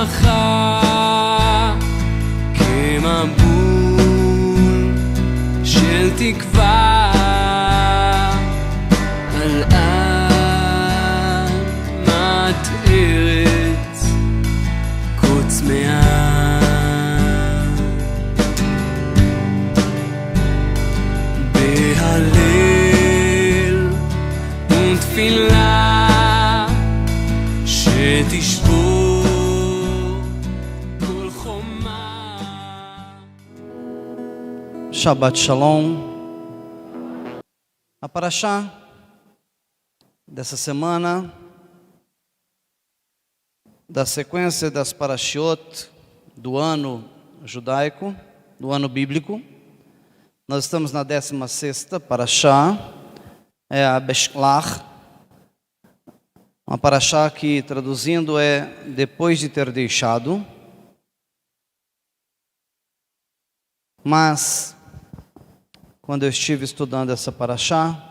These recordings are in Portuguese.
שמחה כמבול של תקווה על אדמת ארץ כה צמאה. בהלל ותפילה שתשבור כל חומה. Shabbat Shalom. A paraxá dessa semana, da sequência das parashiot do ano judaico, do ano bíblico. Nós estamos na 16ª paraxá, é a Beshlach, uma paraxá que traduzindo é depois de ter deixado. Mas quando eu estive estudando essa paraxá,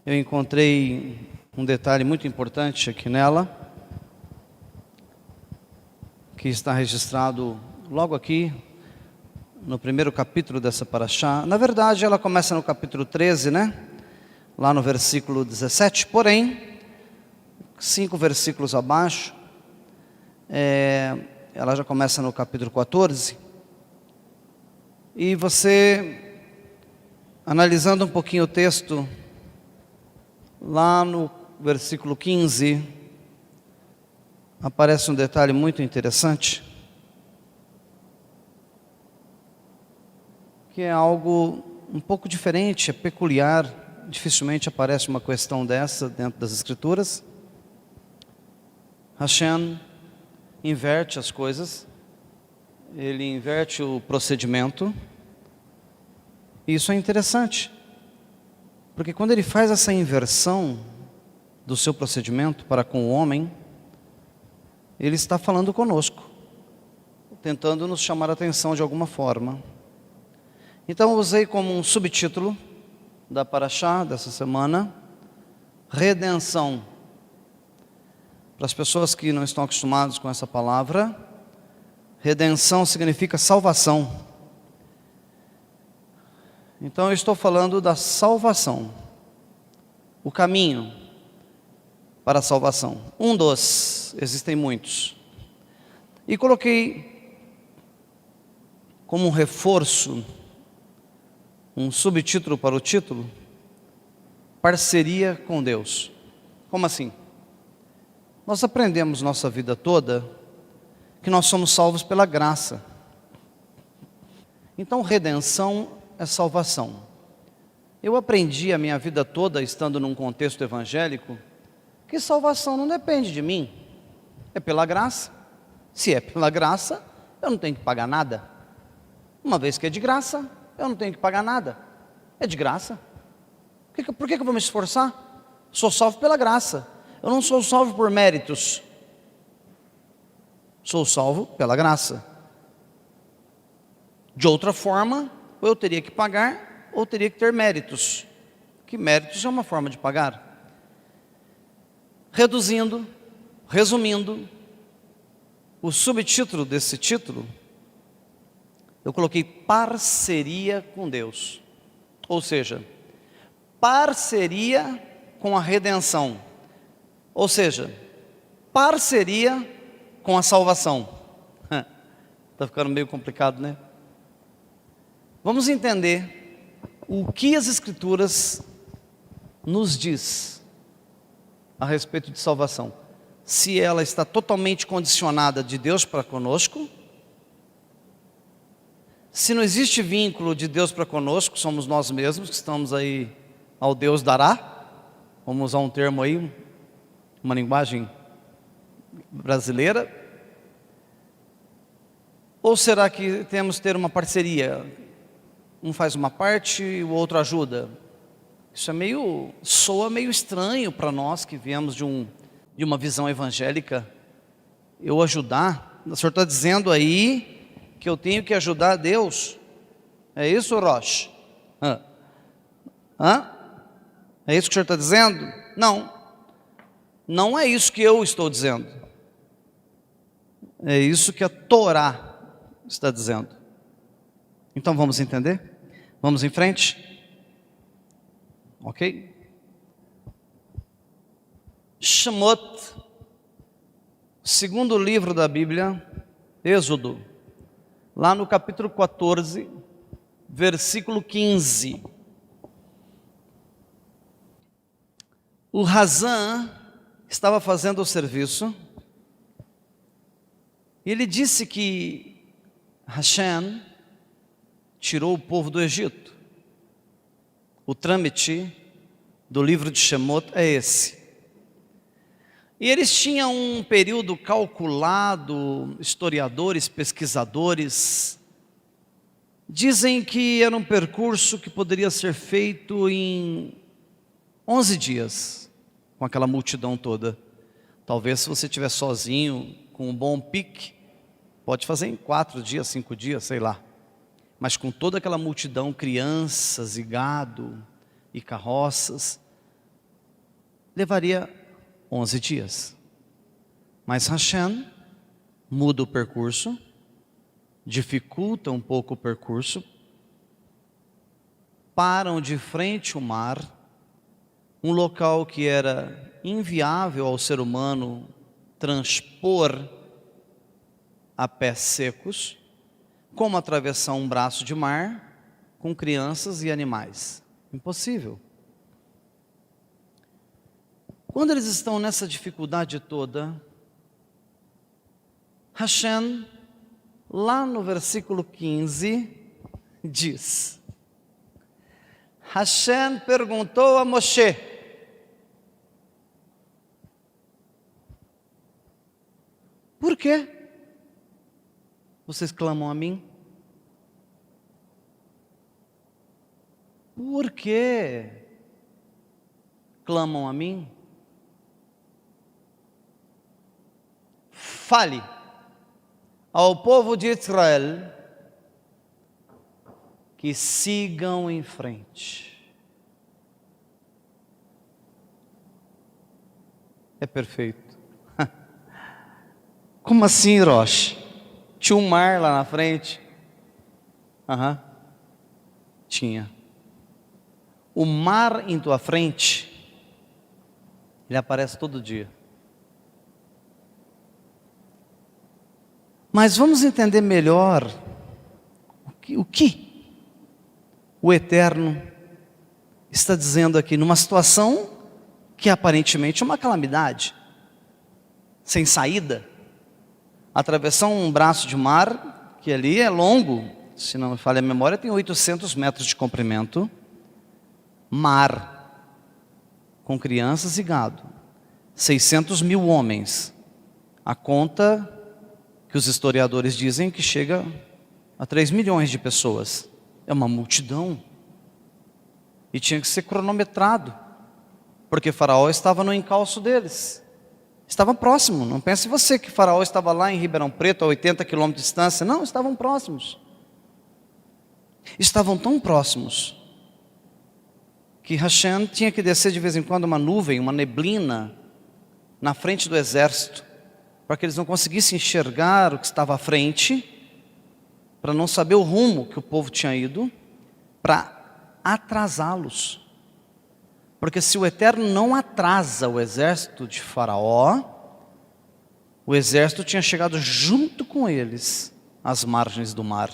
eu encontrei um detalhe muito importante aqui nela, que está registrado logo aqui no primeiro capítulo dessa paraxá. Na verdade, ela começa no capítulo 13, né? Lá no versículo 17. Porém, 5 versículos abaixo, ela já começa no capítulo 14. E você, analisando um pouquinho o texto, lá no versículo 15, aparece um detalhe muito interessante, que é algo um pouco diferente, é peculiar, dificilmente aparece uma questão dessa dentro das Escrituras. Hashem inverte as coisas, ele inverte o procedimento, e isso é interessante, porque quando ele faz essa inversão do seu procedimento para com o homem, ele está falando conosco, tentando nos chamar a atenção de alguma forma. Então eu usei como um subtítulo da paraxá dessa semana, redenção. Para as pessoas que não estão acostumadas com essa palavra, redenção significa salvação. Então eu estou falando da salvação, o caminho para a salvação. Existem muitos. E coloquei como um reforço, um subtítulo para o título, parceria com Deus. Como assim? Nós aprendemos nossa vida toda que nós somos salvos pela graça. Então redenção é salvação. Eu aprendi a minha vida toda, estando num contexto evangélico, que salvação não depende de mim, é pela graça. Se é pela graça, eu não tenho que pagar nada. Uma vez que é de graça, eu não tenho que pagar nada. É de graça. Por que eu vou me esforçar? Sou salvo pela graça. Eu não sou salvo por méritos. Sou salvo pela graça. De outra forma, ou eu teria que pagar, ou teria que ter méritos. Que méritos é uma forma de pagar. Resumindo, o subtítulo desse título, eu coloquei parceria com Deus. Ou seja, parceria com a redenção. Ou seja, parceria com a salvação. Está ficando meio complicado, né? Vamos entender o que as Escrituras nos diz a respeito de salvação. Se ela está totalmente condicionada de Deus para conosco, se não existe vínculo de Deus para conosco, somos nós mesmos que estamos aí ao Deus dará, vamos usar um termo aí, uma linguagem brasileira, ou será que temos que ter uma parceria? Um faz uma parte e o outro ajuda. Isso soa meio estranho para nós que viemos de uma visão evangélica. Eu ajudar? O senhor está dizendo aí que eu tenho que ajudar Deus? É isso, Roche? É isso que o senhor está dizendo? Não, não é isso que eu estou dizendo. É isso que a Torá está dizendo. Então vamos entender? Vamos em frente? Ok? Shemot, segundo livro da Bíblia, Êxodo, lá no capítulo 14, versículo 15. O Razan estava fazendo o serviço e ele disse que Hashem tirou o povo do Egito. O trâmite do livro de Shemot é esse. E eles tinham um período calculado, historiadores, pesquisadores, dizem que era um percurso que poderia ser feito em 11 dias, com aquela multidão toda. Talvez se você estiver sozinho, com um bom pique, pode fazer em 4 dias, 5 dias, sei lá. Mas com toda aquela multidão, crianças e gado e carroças, levaria 11 dias. Mas Hashem muda o percurso, dificulta um pouco o percurso, param de frente ao mar, um local que era inviável ao ser humano transpor a pés secos, como atravessar um braço de mar com crianças e animais. Impossível. Quando eles estão nessa dificuldade toda, Hashem, lá no versículo 15, diz: Hashem perguntou a Moshe: por que vocês clamam a mim? Por que clamam a mim? Fale ao povo de Israel que sigam em frente. É perfeito. Como assim, Rosh? Tinha um mar lá na frente? Tinha. O mar em tua frente, ele aparece todo dia. Mas vamos entender melhor o que o Eterno está dizendo aqui, numa situação que aparentemente é uma calamidade, sem saída. Atravessar um braço de mar, que ali é longo, se não me falha a memória, tem 800 metros de comprimento, mar, com crianças e gado, 600 mil homens, a conta que os historiadores dizem que chega a 3 milhões de pessoas, é uma multidão, e tinha que ser cronometrado, porque Faraó estava no encalço deles, estava próximo. Não pense você que Faraó estava lá em Ribeirão Preto, a 80 quilômetros de distância. Não, estavam próximos. Estavam tão próximos que Hashem tinha que descer de vez em quando uma nuvem, uma neblina na frente do exército, para que eles não conseguissem enxergar o que estava à frente, para não saber o rumo que o povo tinha ido, para atrasá-los. Porque se o Eterno não atrasa o exército de Faraó, o exército tinha chegado junto com eles às margens do mar.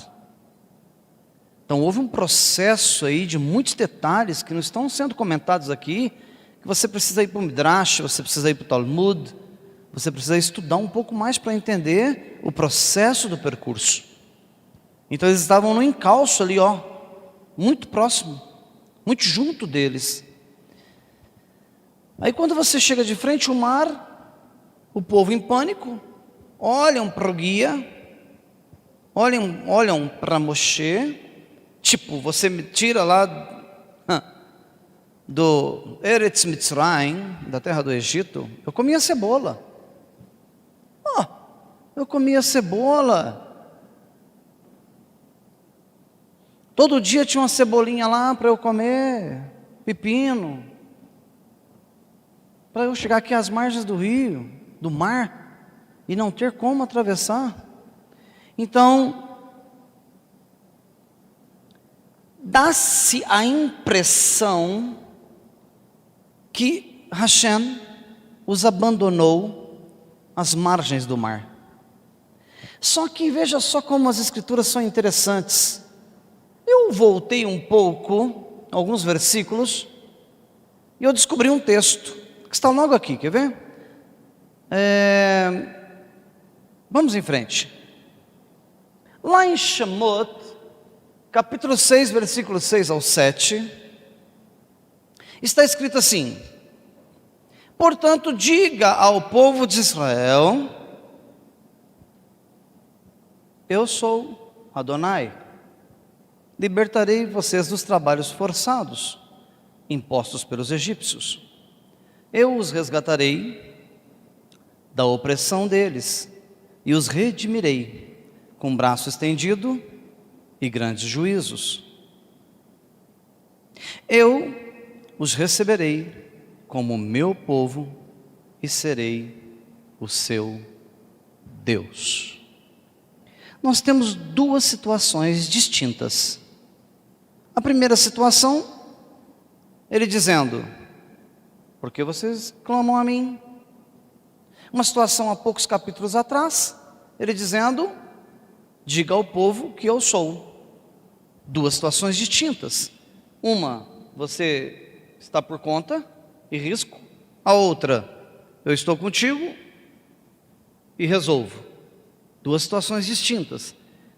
Então houve um processo aí de muitos detalhes que não estão sendo comentados aqui, que você precisa ir para o Midrash, você precisa ir para o Talmud, você precisa estudar um pouco mais para entender o processo do percurso. Então eles estavam no encalço ali, muito próximo, muito junto deles. Aí quando você chega de frente ao mar, o povo em pânico, olham para o guia, olham para Moshe, tipo, você me tira lá do Eretz Mitzrayim, da terra do Egito, eu comia cebola. Eu comia cebola. Todo dia tinha uma cebolinha lá para eu comer, pepino, para eu chegar aqui às margens do rio, do mar. e não ter como atravessar. Então, dá-se a impressão que Hashem os abandonou às margens do mar. Só que veja só como as escrituras são interessantes. Eu voltei um pouco, alguns versículos, e eu descobri um texto, que está logo aqui, quer ver? Vamos em frente. Lá em Shemot, capítulo 6, versículo 6 ao 7, está escrito assim: portanto, diga ao povo de Israel: eu sou Adonai, libertarei vocês dos trabalhos forçados, impostos pelos egípcios. Eu os resgatarei da opressão deles e os redimirei com braço estendido e grandes juízos. Eu os receberei como meu povo e serei o seu Deus. Nós temos duas situações distintas. A primeira situação, ele dizendo: por que vocês clamam a mim? Uma situação há poucos capítulos atrás, ele dizendo: diga ao povo que eu sou. Duas situações distintas. Uma, você está por conta e risco. A outra, eu estou contigo e resolvo. Duas situações distintas.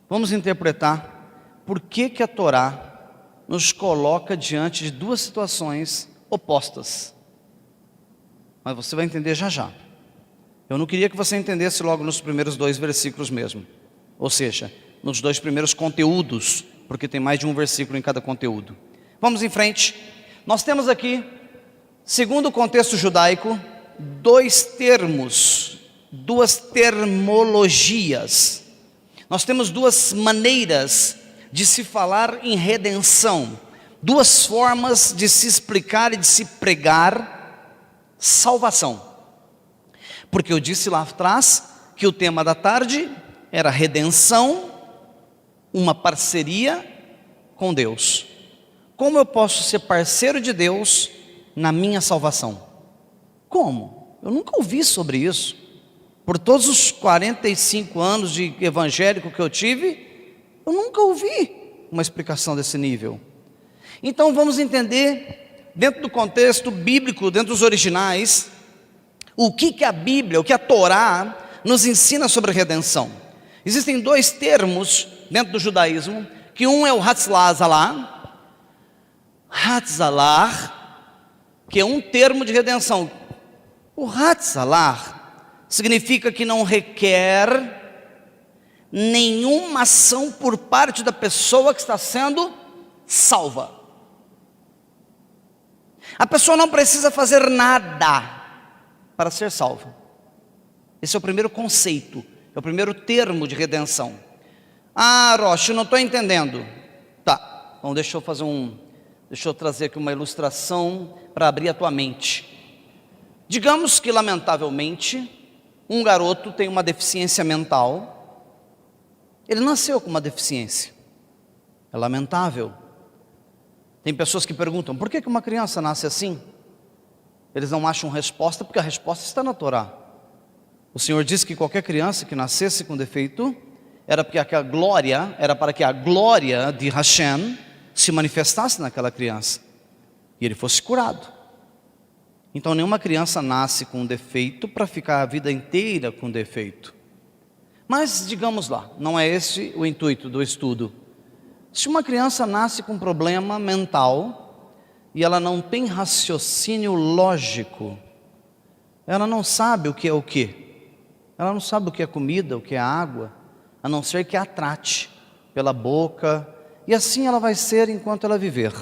Vamos interpretar por que a Torá nos coloca diante de duas situações opostas. Mas você vai entender já já. Eu não queria que você entendesse logo nos primeiros 2 versículos mesmo. Ou seja, nos 2 primeiros conteúdos, porque tem mais de um versículo em cada conteúdo. Vamos em frente. Nós temos aqui, segundo o contexto judaico, 2 termos, 2 termologias. Nós temos 2 maneiras de se falar em redenção, 2 formas de se explicar e de se pregar salvação. Porque eu disse lá atrás que o tema da tarde era redenção, uma parceria com Deus. Como eu posso ser parceiro de Deus na minha salvação? Como? Eu nunca ouvi sobre isso. Por todos os 45 anos de evangélico que eu tive, eu nunca ouvi uma explicação desse nível. Então vamos entender, dentro do contexto bíblico, dentro dos originais, o que a Bíblia, o que a Torá nos ensina sobre redenção. Existem 2 termos dentro do judaísmo, que um é o Hatzalah, que é um termo de redenção. O Hatzalah significa que não requer nenhuma ação por parte da pessoa que está sendo salva. A pessoa não precisa fazer nada para ser salva. Esse é o primeiro conceito, é o primeiro termo de redenção. Ah, Rocha, eu não estou entendendo. Tá, então deixa eu trazer aqui uma ilustração para abrir a tua mente. Digamos que, lamentavelmente, um garoto tem uma deficiência mental. Ele nasceu com uma deficiência. É lamentável. Tem pessoas que perguntam: por que uma criança nasce assim? Eles não acham resposta, porque a resposta está na Torá. O Senhor disse que qualquer criança que nascesse com defeito era para que a glória de Hashem se manifestasse naquela criança e ele fosse curado. Então nenhuma criança nasce com defeito para ficar a vida inteira com defeito. Mas digamos lá, não é esse o intuito do estudo. Se uma criança nasce com problema mental e ela não tem raciocínio lógico, ela não sabe o que é o quê. Ela não sabe o que é comida, o que é água, a não ser que a trate pela boca, e assim ela vai ser enquanto ela viver,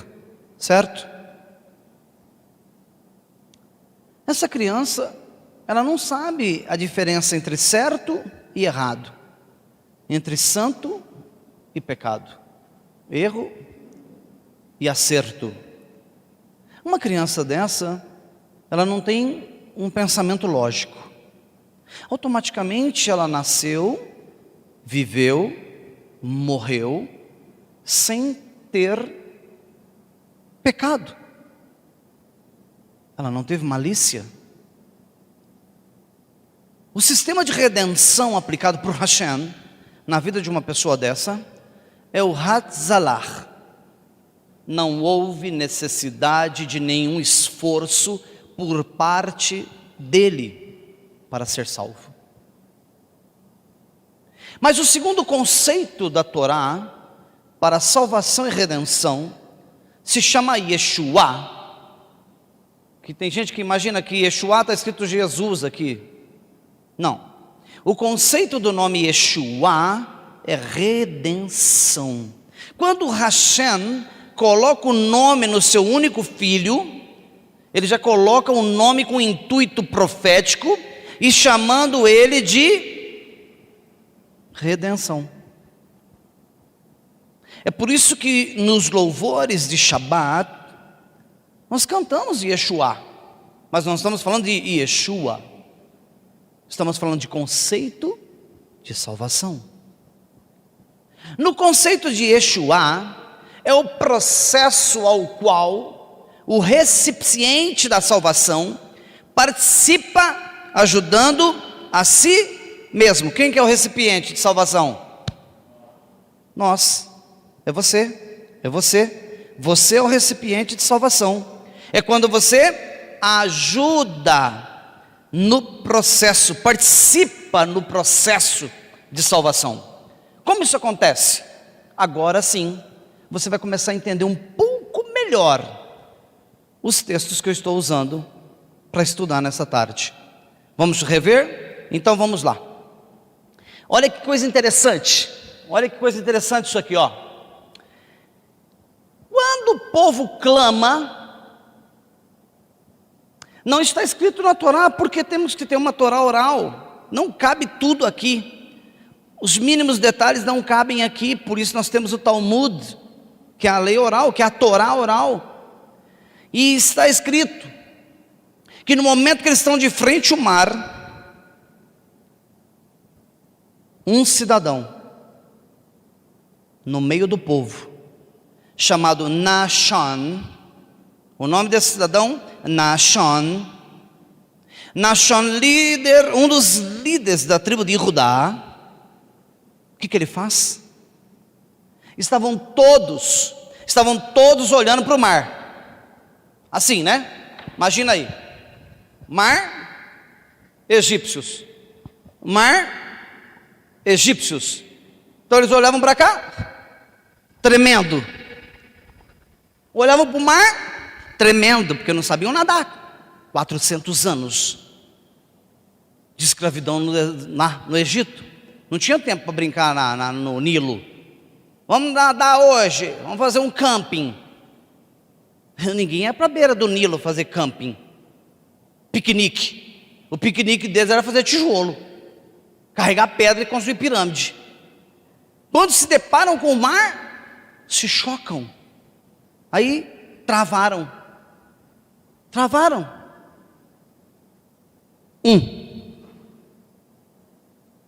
certo? Essa criança, ela não sabe a diferença entre certo e errado, entre santo e pecado, erro e acerto. Uma criança dessa, ela não tem um pensamento lógico. Automaticamente ela nasceu, viveu, morreu, sem ter pecado. Ela não teve malícia. O sistema de redenção aplicado por Hashem na vida de uma pessoa dessa é o Hatzalah. Não houve necessidade de nenhum esforço por parte dele para ser salvo. Mas o segundo conceito da Torá para salvação e redenção se chama Yeshua. Que tem gente que imagina que Yeshua está escrito Jesus aqui. Não. O conceito do nome Yeshua é redenção. Quando Hashem coloca o nome no seu único filho, ele já coloca um nome com intuito profético e chamando ele de redenção. É por isso que nos louvores de Shabat nós cantamos Yeshua, mas não estamos falando de Yeshua, estamos falando de conceito de salvação. No conceito de Yeshua, é o processo ao qual o recipiente da salvação participa ajudando a si mesmo. Quem que é o recipiente de salvação? Nós. É você. É você. Você é o recipiente de salvação. É quando você ajuda no processo, participa no processo de salvação. Como isso acontece? Agora sim, você vai começar a entender um pouco melhor os textos que eu estou usando para estudar nessa tarde. Vamos rever? Então vamos lá. Olha que coisa interessante. Olha que coisa interessante isso aqui, ó. Quando o povo clama, não está escrito na Torá, porque temos que ter uma Torá oral. Não cabe tudo aqui. Os mínimos detalhes não cabem aqui, por isso nós temos o Talmud, que é a lei oral, que é a Torá oral. E está escrito que no momento que eles estão de frente ao mar, um cidadão no meio do povo, chamado Nashon, o nome desse cidadão, Nashon, líder, um dos líderes da tribo de Judá, o que ele faz? Estavam todos olhando para o mar, assim, né? Imagina aí, mar, egípcios, então eles olhavam para cá, tremendo, olhavam para o mar, tremendo, porque não sabiam nadar. 400 anos de escravidão no Egito. Não tinha tempo para brincar no Nilo. Vamos nadar hoje, vamos fazer um camping. Ninguém ia para a beira do Nilo fazer camping, piquenique. O piquenique deles era fazer tijolo, carregar pedra e construir pirâmide. Quando se deparam com o mar, se chocam. Aí travaram.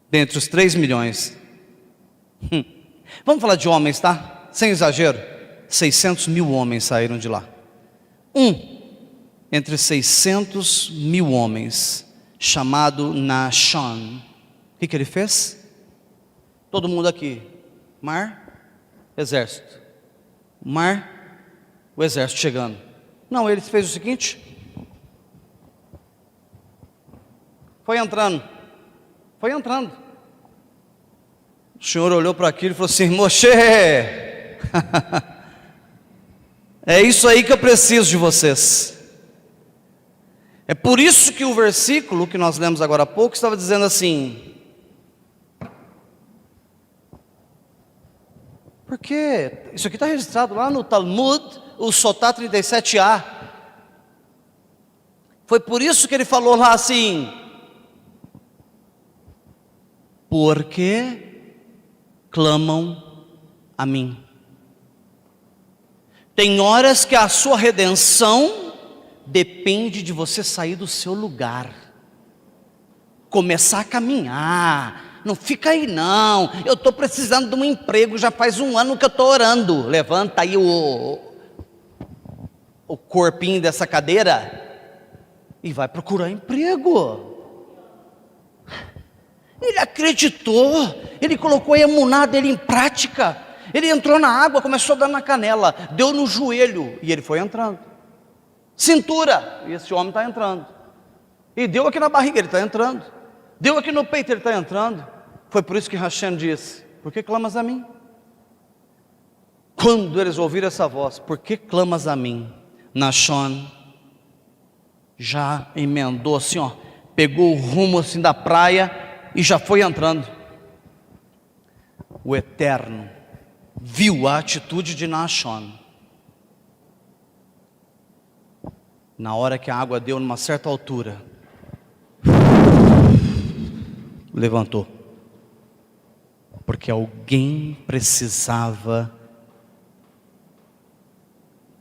Dentre os 3 milhões. Vamos falar de homens, tá? Sem exagero. 600 mil homens saíram de lá. Entre 600 mil homens, chamado Nashon. O que ele fez? Todo mundo aqui. Mar, exército. Mar, o exército chegando. Não, ele fez o seguinte. Foi entrando. O Senhor olhou para aquilo e falou assim: Moshe, é isso aí que eu preciso de vocês. É por isso que o versículo que nós lemos agora há pouco estava dizendo assim, porque isso aqui está registrado lá no Talmud, o Sotá 37a. Foi por isso que ele falou lá assim: porque clamam a mim. Tem horas que a sua redenção depende de você sair do seu lugar, começar a caminhar. Não fica aí não, eu estou precisando de um emprego, já faz 1 ano que eu estou orando. Levanta aí o corpinho dessa cadeira e vai procurar emprego. Ele acreditou, ele colocou a emuná dele em prática. Ele entrou na água, começou a dar na canela, deu no joelho e ele foi entrando. Cintura, e esse homem está entrando. E deu aqui na barriga, ele está entrando. Deu aqui no peito, ele está entrando. Foi por isso que Hashem disse: por que clamas a mim? Quando eles ouviram essa voz, por que clamas a mim? Nachshon já emendou assim, ó, pegou o rumo assim da praia e já foi entrando. O Eterno viu a atitude de Nachshon. Na hora que a água deu numa certa altura, levantou, porque alguém precisava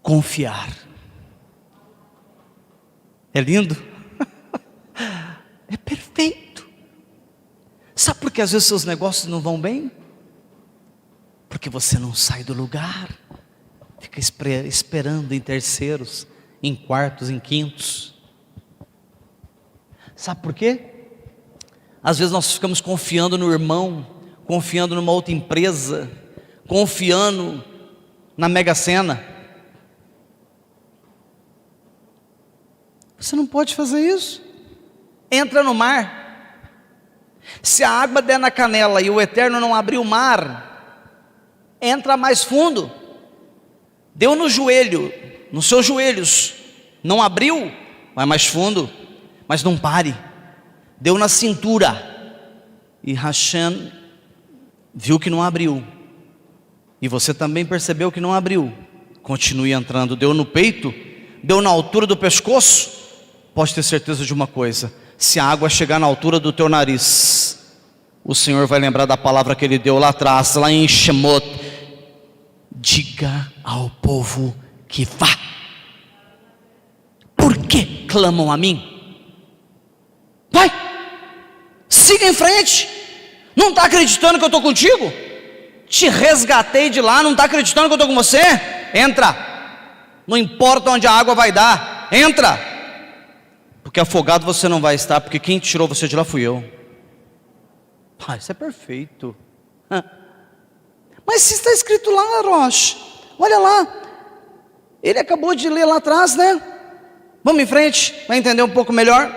confiar. É lindo? É perfeito. Sabe por que às vezes seus negócios não vão bem? Porque você não sai do lugar, fica esperando em terceiros, em quartos, em quintos. Sabe por quê? Às vezes nós ficamos confiando no irmão, confiando numa outra empresa, confiando na Mega Sena. Você não pode fazer isso. Entra no mar. Se a água der na canela e o Eterno não abrir o mar, entra mais fundo. Deu no joelho, nos seus joelhos, não abriu, vai mais fundo, mas não pare. Deu na cintura e Hashem viu que não abriu, e você também percebeu que não abriu. Continue entrando. Deu no peito, deu na altura do pescoço. Pode ter certeza de uma coisa: se a água chegar na altura do teu nariz, o Senhor vai lembrar da palavra que Ele deu lá atrás, lá em Shemot: diga ao povo que vá. Por que clamam a mim? Vai, siga em frente. Não está acreditando que eu estou contigo? Te resgatei de lá, não está acreditando que eu estou com você? Entra. Não importa onde a água vai dar, entra. Porque afogado você não vai estar, porque quem tirou você de lá fui eu. Isso é perfeito. Mas se está escrito lá, Rosh, olha lá, ele acabou de ler lá atrás, né? Vamos em frente, vai entender um pouco melhor.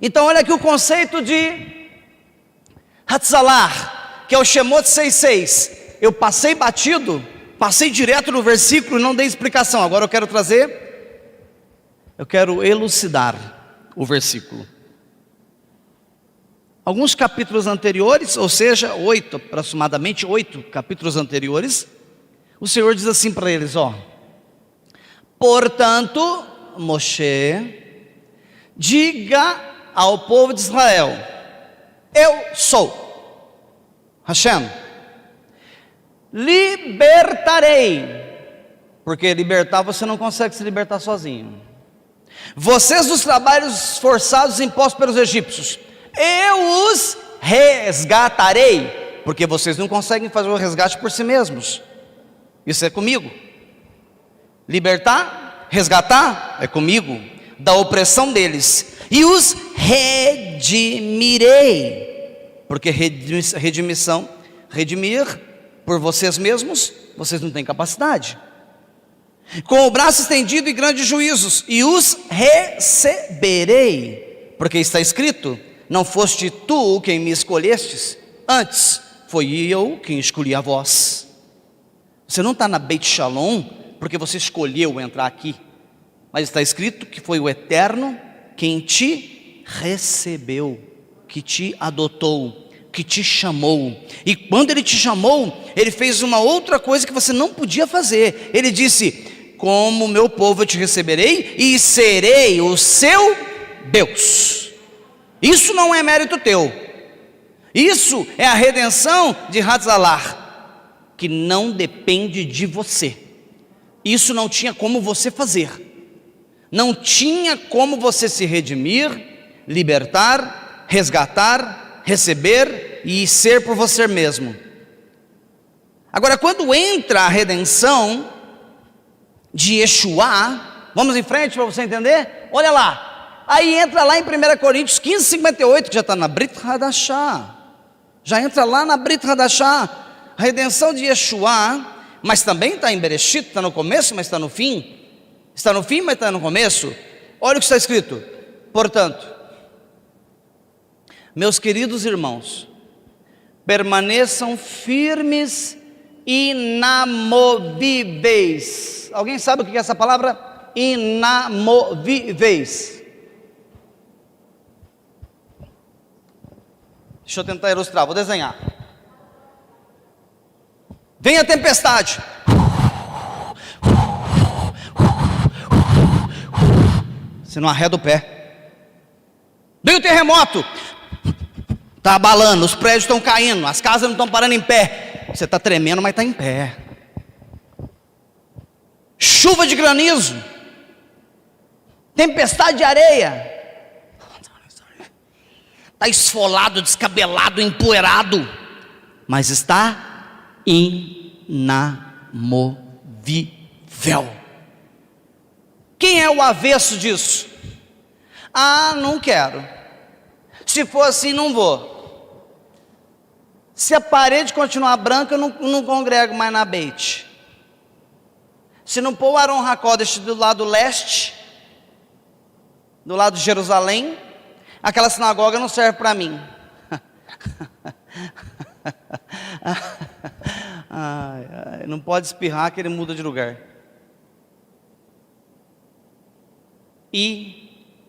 Então olha aqui o conceito de Hatzalah, que é o Shemot 6:6. Eu passei batido, passei direto no versículo e não dei explicação. Agora eu quero elucidar o versículo. Alguns capítulos anteriores, ou seja, aproximadamente 8 capítulos anteriores, o Senhor diz assim para eles, ó: portanto, Moshe, diga ao povo de Israel: eu sou Hashem, libertarei, porque libertar você não consegue se libertar sozinho, vocês dos trabalhos forçados impostos pelos egípcios, eu os resgatarei, porque vocês não conseguem fazer o resgate por si mesmos, isso é comigo. Libertar, resgatar, é comigo, da opressão deles, e os redimirei, porque redimir por vocês mesmos, vocês não têm capacidade. Com o braço estendido e grandes juízos, e os receberei, porque está escrito: não foste tu quem me escolhestes, antes foi eu quem escolhi a vós. Você não está na Beit Shalom porque você escolheu entrar aqui, mas está escrito que foi o Eterno quem te recebeu, que te adotou, que te chamou. E quando Ele te chamou, Ele fez uma outra coisa que você não podia fazer. Ele disse: como meu povo eu te receberei e serei o seu Deus. Isso não é mérito teu, isso é a redenção de Hatzalah, que não depende de você. Isso não tinha como você fazer, não tinha como você se redimir, libertar, resgatar, receber e ser por você mesmo. Agora, quando entra a redenção de Yeshua, vamos em frente para você entender? Olha lá, aí entra lá em 1 Coríntios 15:58, que já está na Brit Hadashah, já entra lá na Brit Hadashah, a redenção de Yeshua, mas também está em Bereshit, está no começo, mas está no fim, está no fim, mas está no começo. Olha o que está escrito: portanto, meus queridos irmãos, permaneçam firmes, inamovíveis. Alguém sabe o que é essa palavra? Inamovíveis. Deixa eu tentar ilustrar, vou desenhar. Vem a tempestade. Você não arreda o pé. Vem o terremoto. Está abalando, os prédios estão caindo, as casas não estão parando em pé. Você está tremendo, mas está em pé. Chuva de granizo, tempestade de areia, está esfolado, descabelado, empoeirado, mas está inamovível. Quem é o avesso disso? Ah, não quero. Se for assim, não vou. Se a parede continuar branca, eu não congrego mais na Beit. Se não pôr o Aron HaKodesh do lado leste, do lado de Jerusalém, aquela sinagoga não serve para mim. Não pode espirrar que ele muda de lugar.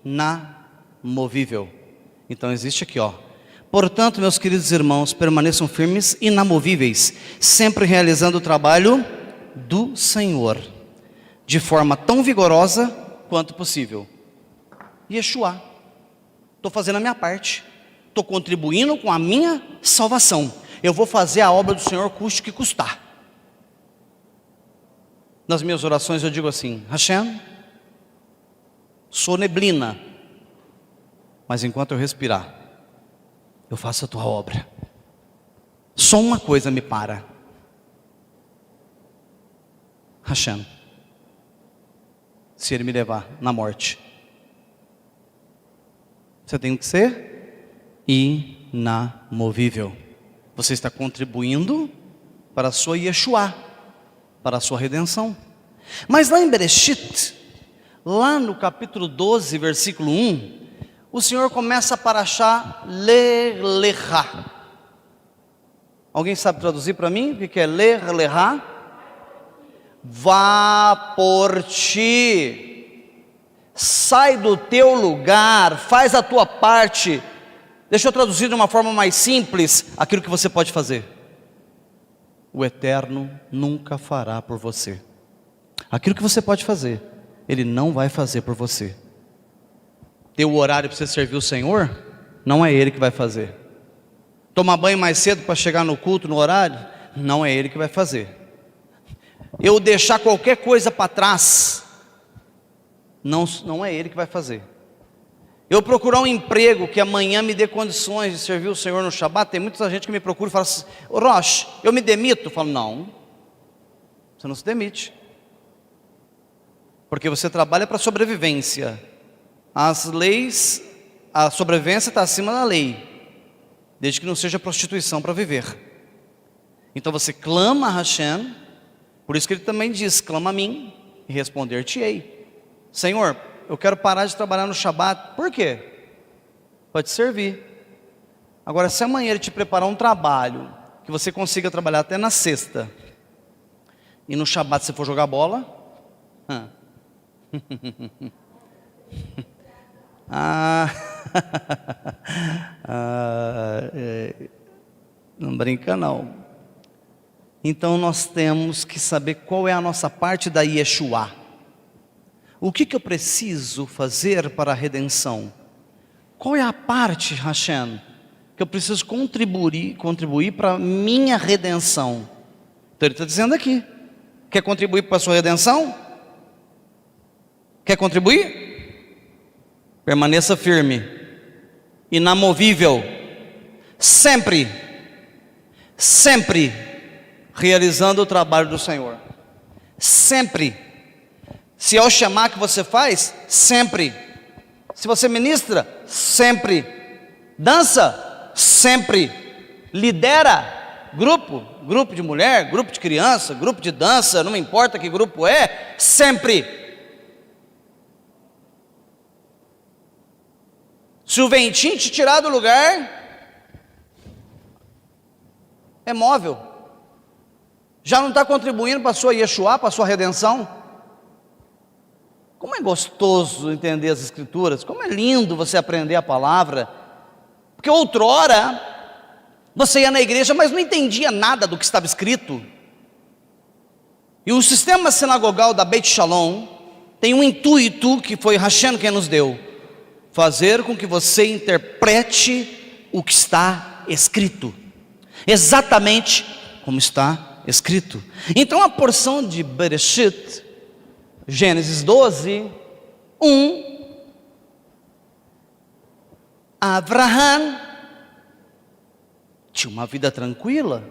Inamovível. Então existe aqui, ó. Portanto, meus queridos irmãos, permaneçam firmes, inamovíveis, sempre realizando o trabalho do Senhor, de forma tão vigorosa quanto possível. Yeshua, estou fazendo a minha parte, estou contribuindo com a minha salvação. Eu vou fazer a obra do Senhor, custe o que custar. Nas minhas orações eu digo assim: Hashem, sou neblina, mas enquanto eu respirar, eu faço a tua obra. Só uma coisa me para: Hashem, se ele me levar na morte, você tem que ser inamovível. Você está contribuindo para a sua Yeshua, para a sua redenção. Mas lá em Bereshit, lá no capítulo 12, versículo 1, o Senhor começa a parashá Lech. Alguém sabe traduzir para mim o que é Lech? Vá por ti, sai do teu lugar, faz a tua parte. Deixa eu traduzir de uma forma mais simples aquilo que você pode fazer. O Eterno nunca fará por você aquilo que você pode fazer, Ele não vai fazer por você. Ter o horário para você servir o Senhor, não é Ele que vai fazer. Tomar banho mais cedo para chegar no culto no horário, não é Ele que vai fazer. Eu deixar qualquer coisa para trás, não é Ele que vai fazer. Eu procurar um emprego que amanhã me dê condições de servir o Senhor no Shabat. Tem muita gente que me procura e fala assim: ô Rosh, eu me demito? Eu falo: não, você não se demite, porque você trabalha para sobrevivência. As leis, a sobrevivência está acima da lei, desde que não seja prostituição para viver. Então você clama a Hashem, por isso que ele também diz: clama a mim e responder-te-ei. Senhor, eu quero parar de trabalhar no Shabat. Por quê? Pode servir. Agora, se amanhã ele te preparar um trabalho que você consiga trabalhar até na sexta, e no Shabat você for jogar bola, não brinca não. Então nós temos que saber qual é a nossa parte da Yeshua. O que eu preciso fazer para a redenção? Qual é a parte, Hashem, que eu preciso contribuir para a minha redenção? Então ele está dizendo aqui: quer contribuir para a sua redenção? Quer contribuir? Permaneça firme, inamovível, sempre, sempre realizando o trabalho do Senhor. Sempre. Se é o chamar que você faz, sempre. Se você ministra, sempre. Dança, sempre. Lidera grupo de mulher, grupo de criança, grupo de dança, não importa que grupo é, sempre. Se o ventinho te tirar do lugar, é móvel. Já não está contribuindo para a sua Yeshua, para a sua redenção? Como é gostoso entender as Escrituras, como é lindo você aprender a palavra, porque outrora você ia na igreja, mas não entendia nada do que estava escrito. E o sistema sinagogal da Beit Shalom tem um intuito que foi Hashem quem nos deu: fazer com que você interprete o que está escrito, exatamente como está escrito. Então a porção de Bereshit, Gênesis 12, 1, Abraham tinha uma vida tranquila,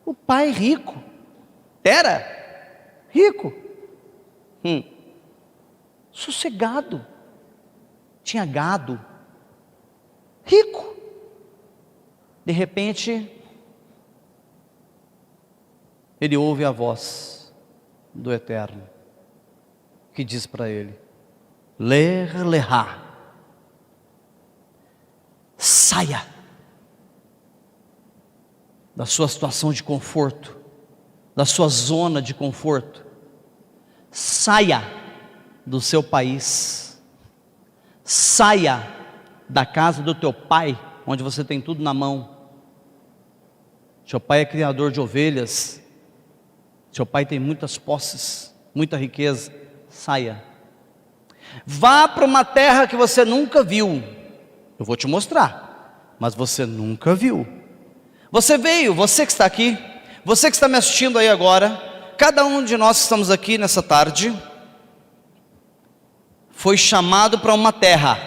o pai rico, era rico, sossegado, tinha gado, rico. De repente, ele ouve a voz do Eterno, que diz para ele: Ler, lerá, saia da sua situação de conforto, da sua zona de conforto, saia do seu país, saia da casa do teu pai, onde você tem tudo na mão. Seu pai é criador de ovelhas, seu pai tem muitas posses, muita riqueza. Saia, vá para uma terra que você nunca viu. Eu vou te mostrar, mas você nunca viu. Você veio, você que está aqui, você que está me assistindo aí agora, cada um de nós que estamos aqui nessa tarde, foi chamado para uma terra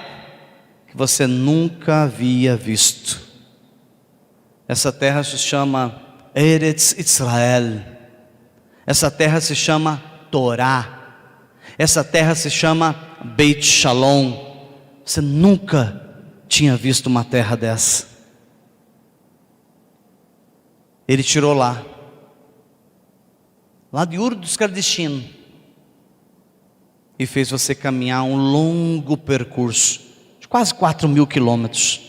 que você nunca havia visto. Essa terra se chama Eretz Israel. Essa terra se chama Torá. Essa terra se chama Beit Shalom. Você nunca tinha visto uma terra dessa. Ele tirou lá de Ur dos Kardashim, e fez você caminhar um longo percurso, de quase 4.000 quilômetros.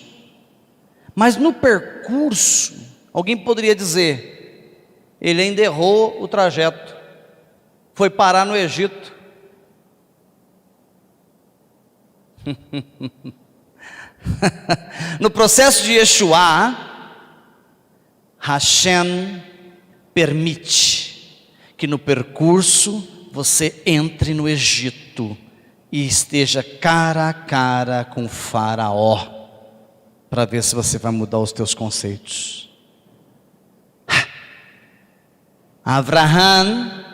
Mas no percurso, alguém poderia dizer, ele ainda errou o trajeto, foi parar no Egito. No processo de Yeshua, Hashem permite que no percurso você entre no Egito e esteja cara a cara com o Faraó, para ver se você vai mudar os teus conceitos. Abraham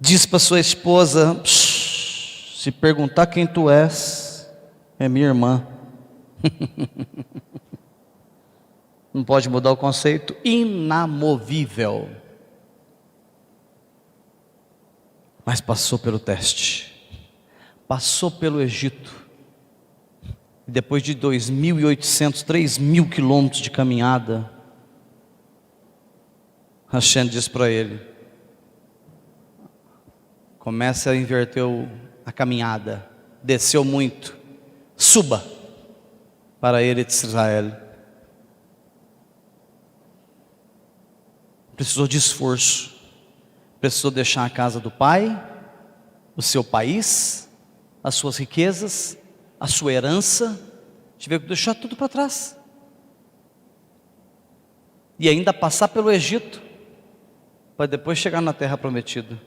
diz para sua esposa: se perguntar quem tu és, é minha irmã. Não pode mudar o conceito. Inamovível. Mas passou pelo teste, passou pelo Egito, e depois de 2.800, 3.000 quilômetros de caminhada, Hashem diz para ele: comece a inverter a caminhada, desceu muito, suba para Eretz Israel. Precisou de esforço, precisou deixar a casa do pai, o seu país, as suas riquezas, a sua herança, tive que deixar tudo para trás, e ainda passar pelo Egito, para depois chegar na terra prometida.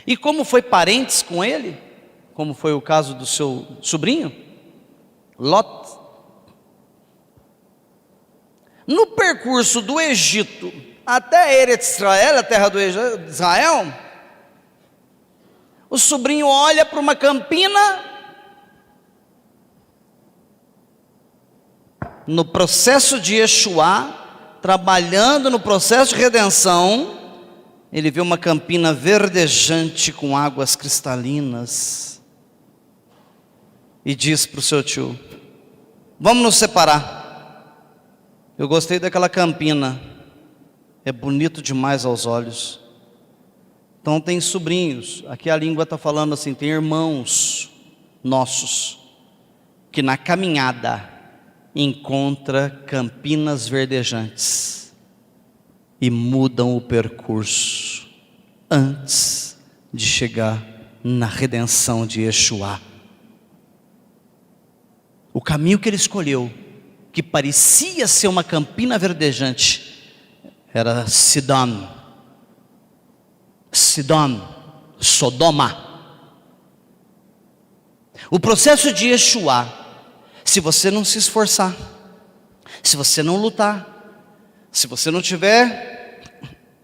E como foi parentes com ele, como foi o caso do seu sobrinho, Lot, no percurso do Egito até Eretz Israel, a terra do Israel, O sobrinho olha para uma campina. No processo de Yeshua, trabalhando no processo de redenção, ele vê uma campina verdejante com águas cristalinas. E diz para o seu tio: vamos nos separar. Eu gostei daquela campina. É bonito demais aos olhos. Então tem sobrinhos. Aqui a língua está falando assim, tem irmãos nossos que na caminhada encontra campinas verdejantes e mudam o percurso antes de chegar na redenção de Yeshua. O caminho que ele escolheu, que parecia ser uma campina verdejante, era Sidom, Sodoma. O processo de Yeshua, se você não se esforçar, se você não lutar, se você não tiver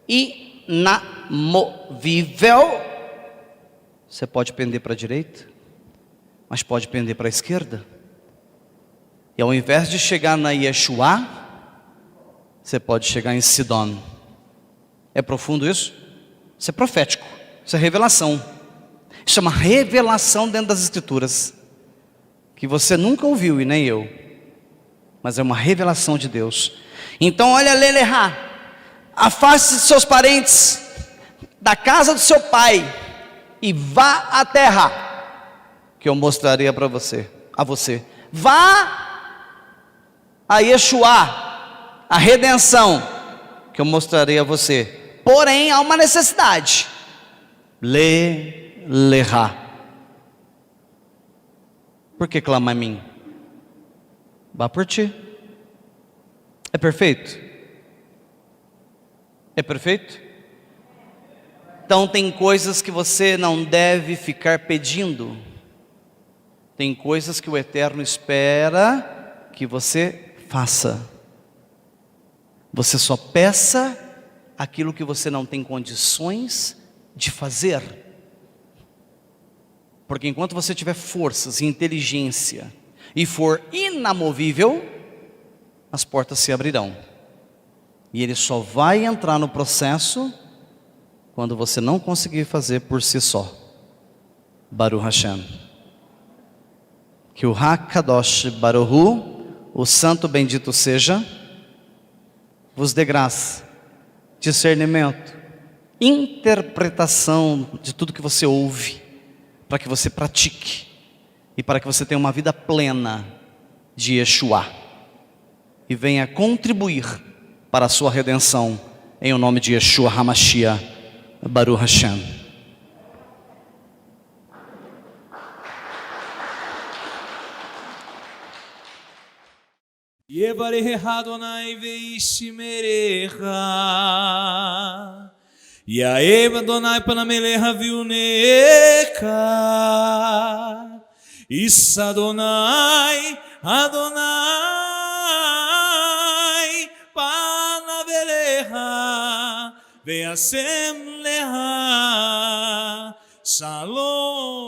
inamovível, você pode pender para a direita, mas pode pender para a esquerda. E ao invés de chegar na Yeshua, você pode chegar em Sidom. É profundo isso? Isso é profético, isso é revelação. Isso é uma revelação dentro das Escrituras, que você nunca ouviu e nem eu, mas é uma revelação de Deus. Então olha, Lelehá, afaste de seus parentes, da casa do seu pai, e vá à terra, que eu mostrarei para você, a você. Vá a Yeshua, a redenção, que eu mostrarei a você. Porém, há uma necessidade. Lelehá. Por que clama a mim? Vá por ti. É perfeito? É perfeito? Então tem coisas que você não deve ficar pedindo. Tem coisas que o Eterno espera que você faça. Você só peça aquilo que você não tem condições de fazer. Porque enquanto você tiver forças e inteligência e for inamovível, as portas se abrirão. E ele só vai entrar no processo quando você não conseguir fazer por si só. Baruch Hashem. Que o Hakadosh Baruhu, o santo bendito seja, vos dê graça, discernimento, interpretação de tudo que você ouve, para que você pratique e para que você tenha uma vida plena de Yeshua e venha contribuir para a sua redenção em o nome de Yeshua HaMashiach, Baruch Hashem. Yevarecha Adonai veishmerecha, Yaev Adonai panamelecha viunecha, Issa Adonai, Adonai panavelecha, veasem lecha, Shalom.